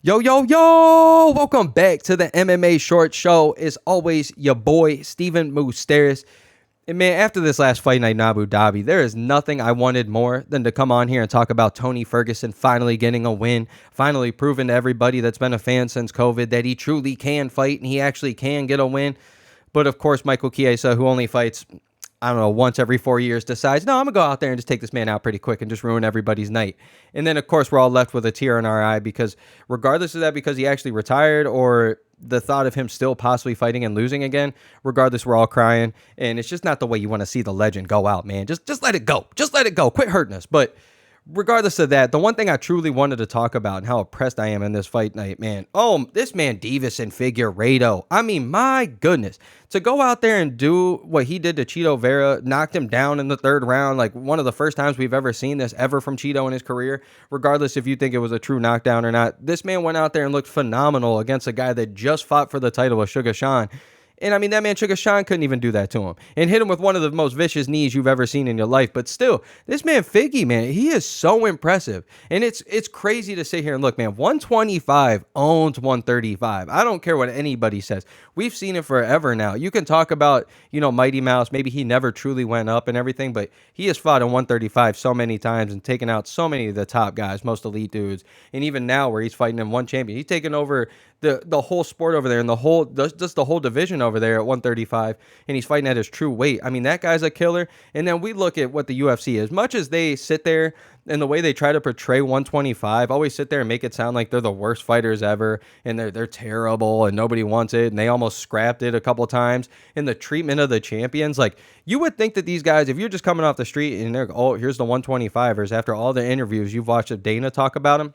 Yo, yo, yo! Welcome back to the MMA Short Show. As always, your boy, Steven Moustaris. And man, after this last fight night in Abu Dhabi, there is nothing I wanted more than to come on here and talk about Tony Ferguson finally getting a win, finally proving to everybody that's been a fan since COVID that he truly can fight and he actually can get a win. But of course, Michael Chiesa, who only fights, I don't know, once every 4 years, decides, no, I'm going to go out there and just take this man out pretty quick and just ruin everybody's night. And then, of course, we're all left with a tear in our eye because regardless of that, because he actually retired or the thought of him still possibly fighting and losing again, regardless, we're all crying. And it's just not the way you want to see the legend go out, man. Just let it go. Just let it go. Quit hurting us. But regardless of that, the one thing I truly wanted to talk about and how impressed I am in this fight night, man. Oh, this man, Deiveson Figueiredo. I mean, my goodness. To go out there and do what he did to Chito Vera, knocked him down in the third round, like one of the first times we've ever seen this ever from Chito in his career, regardless if you think it was a true knockdown or not. This man went out there and looked phenomenal against a guy that just fought for the title with Suga Sean. And I mean, that man, Suga Sean, couldn't even do that to him. And hit him with one of the most vicious knees you've ever seen in your life. But still, this man, Figgy, man, he is so impressive. And it's crazy to sit here and look, man, 125 owns 135. I don't care what anybody says. We've seen it forever now. You can talk about, Mighty Mouse. Maybe he never truly went up and everything. But he has fought in 135 so many times and taken out so many of the top guys, most elite dudes. And even now where he's fighting in one champion, he's taken over the whole sport over there and the whole division over there at 135, and he's fighting at his true weight. I mean, that guy's a killer. And then we look at what the UFC is. Much as they sit there and the way they try to portray 125, always sit there and make it sound like they're the worst fighters ever and they're terrible and nobody wants it and they almost scrapped it a couple times. And the treatment of the champions, like you would think that these guys, if you're just coming off the street and they're, oh, here's the 125ers, after all the interviews you've watched of Dana talk about them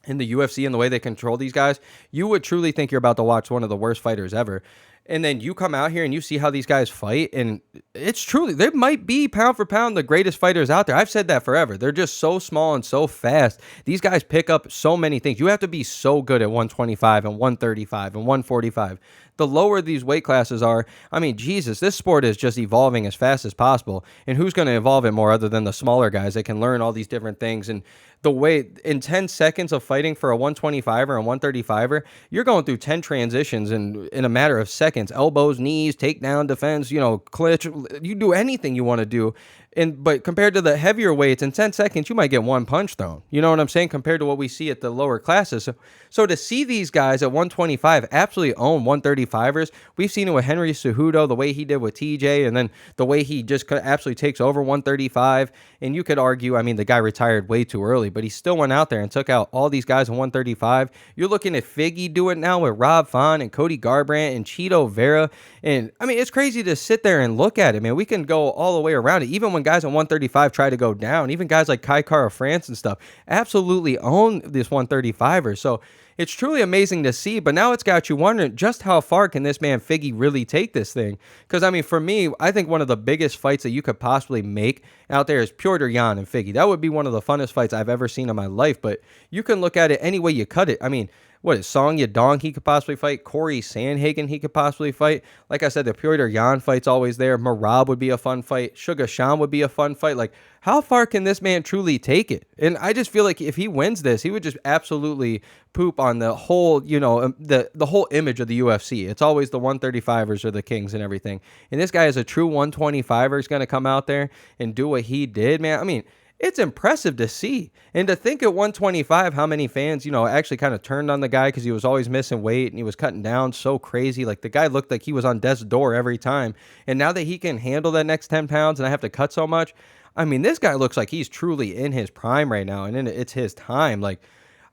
in the UFC and the way they control these guys, you would truly think you're about to watch one of the worst fighters ever. And then you come out here and you see how these guys fight, and it's truly, they might be pound for pound the greatest fighters out there. I've said that forever. They're just so small and so fast. These guys pick up so many things. You have to be so good at 125 and 135 and 145. The lower these weight classes are, I mean, Jesus, this sport is just evolving as fast as possible. And who's going to evolve it more other than the smaller guys that can learn all these different things? And the way in 10 seconds of fighting for a 125er and 135er, you're going through 10 transitions in a matter of seconds. Elbows, knees, takedown, defense, clinch. You do anything you want to do. But compared to the heavier weights, in 10 seconds, you might get one punch thrown. You know what I'm saying? Compared to what we see at the lower classes. So to see these guys at 125 absolutely own 135ers, we've seen it with Henry Cejudo, the way he did with TJ, and then the way he just absolutely takes over 135. And you could argue, I mean, the guy retired way too early, but he still went out there and took out all these guys at 135. You're looking at Figgy do it now with Rob Font and Cody Garbrandt and Chito Vera. And I mean, it's crazy to sit there and look at it, man. We can go all the way around it. Even when guys at 135 try to go down, even guys like Kai Kara France and stuff absolutely own this 135er. So it's truly amazing to see, but now it's got you wondering just how far can this man Figgy really take this thing? Because, I mean, for me, I think one of the biggest fights that you could possibly make out there is Petr Yan and Figgy. That would be one of the funnest fights I've ever seen in my life, but you can look at it any way you cut it. I mean, what is Song Yadong he could possibly fight? Cory Sandhagen he could possibly fight. Like I said, the Petr Yan fight's always there. Merab would be a fun fight. Suga Sean would be a fun fight. Like, how far can this man truly take it? And I just feel like if he wins this, he would just absolutely poop on the whole, the whole image of the UFC. It's always the 135ers are the kings and everything. And this guy is a true 125er. He's going to come out there and do what he did, man. I mean, it's impressive to see. And to think at 125 how many fans, actually kind of turned on the guy because he was always missing weight and he was cutting down so crazy. Like, the guy looked like he was on death's door every time. And now that he can handle that next 10 pounds and I have to cut so much, I mean, this guy looks like he's truly in his prime right now, and it's his time. Like,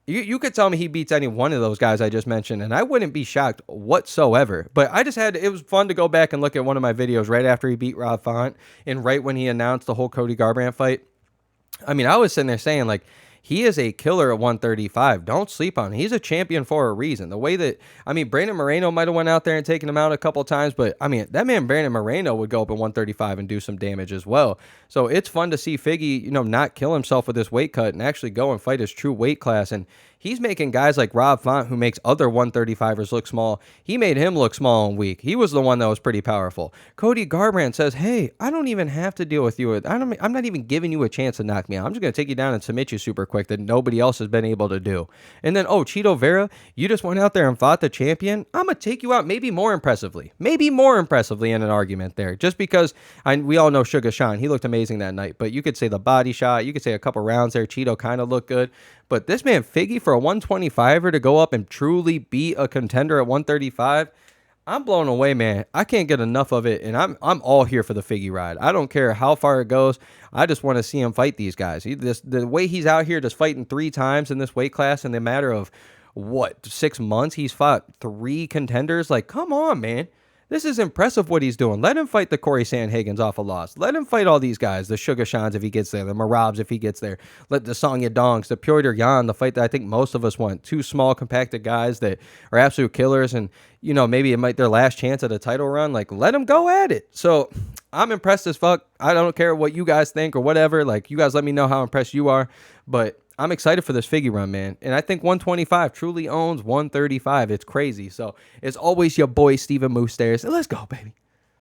you could tell me he beats any one of those guys I just mentioned, and I wouldn't be shocked whatsoever. But it was fun to go back and look at one of my videos right after he beat Rob Font and right when he announced the whole Cody Garbrandt fight. I mean, I was sitting there saying, like, he is a killer at 135. Don't sleep on him. He's a champion for a reason. The way that, I mean, Brandon Moreno might have went out there and taken him out a couple times, but, I mean, that man Brandon Moreno would go up at 135 and do some damage as well. So it's fun to see Figgy, not kill himself with this weight cut and actually go and fight his true weight class. And He's making guys like Rob Font, who makes other 135ers look small. He made him look small and weak. He was the one that was pretty powerful. Cody Garbrandt says, hey, I don't even have to deal with you. I'm not even giving you a chance to knock me out. I'm just going to take you down and submit you super quick that nobody else has been able to do. And then, Chito Vera, you just went out there and fought the champion. I'm going to take you out maybe more impressively in an argument there. Just because we all know Suga Sean. He looked amazing that night. But you could say the body shot. You could say a couple rounds there. Chito kind of looked good. But this man, Figgy, for a 125er to go up and truly beat a contender at 135, I'm blown away, man. I can't get enough of it, and I'm all here for the Figgy ride. I don't care how far it goes. I just want to see him fight these guys. The way he's out here just fighting 3 times in this weight class in the matter of, 6 months? He's fought 3 contenders? Like, come on, man. This is impressive what he's doing. Let him fight the Cory Sandhagens off a loss. Let him fight all these guys, the Suga Seans if he gets there, the Merabs if he gets there. Let the Song Yadongs, the Petr Yan, the fight that I think most of us want. 2 small, compacted guys that are absolute killers, and maybe it might their last chance at a title run. Like, let him go at it. So I'm impressed as fuck. I don't care what you guys think or whatever. Like, you guys let me know how impressed you are, but I'm excited for this Figgy run, man. And I think 125 truly owns 135. It's crazy. So it's always your boy, Steven Moustaris. Let's go, baby.